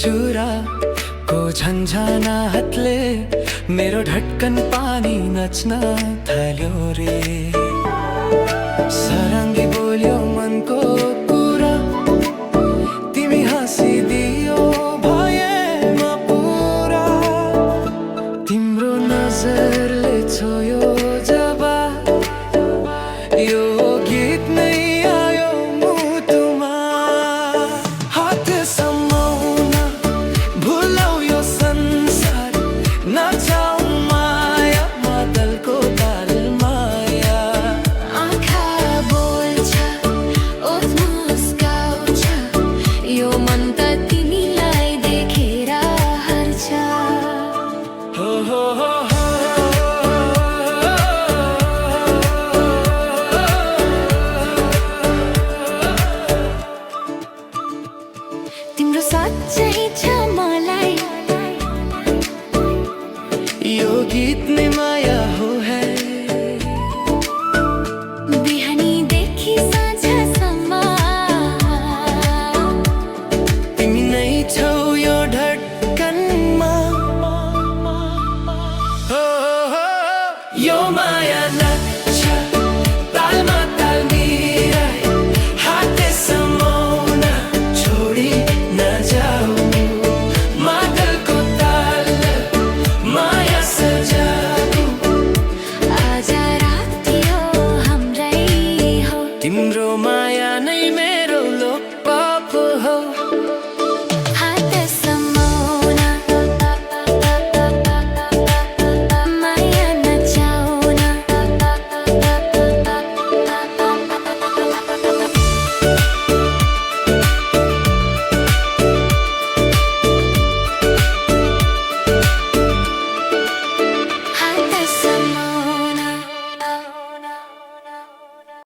चुरा को झन्झनाहटले मेरो ढटकन पानी नच्न थाल्यो रे। सरङ्गी बोल्यो मनको कुरा, तिमी हाँसिदियो भएमा पुरा। तिम्रो नजरले छोयो जब यो गीत नै आयो मुटुमा। हात समाउन भुलाउ यो संसार, नचाउ माया मादलको ताल माया। आँखा बोल्छ ओठ मुस्काउँछ, यो मन त तिमीलाई देखेर हर्छ। हो हो हो तिम्रो साँच्चै छ मलाई, यो गीत नै माया हो है। बिहानीदेखि साँझसम्म तिमी नै छौ यो ढटकनमा। हो हो यो माया नाच्छ तालमा ताल मिलाइ, हाते समाउन छोडी नजाऊ। मादलको ताल माया सजाऊ, आज रात यो हाम्रै हो। तिम्रो माया नै मेरो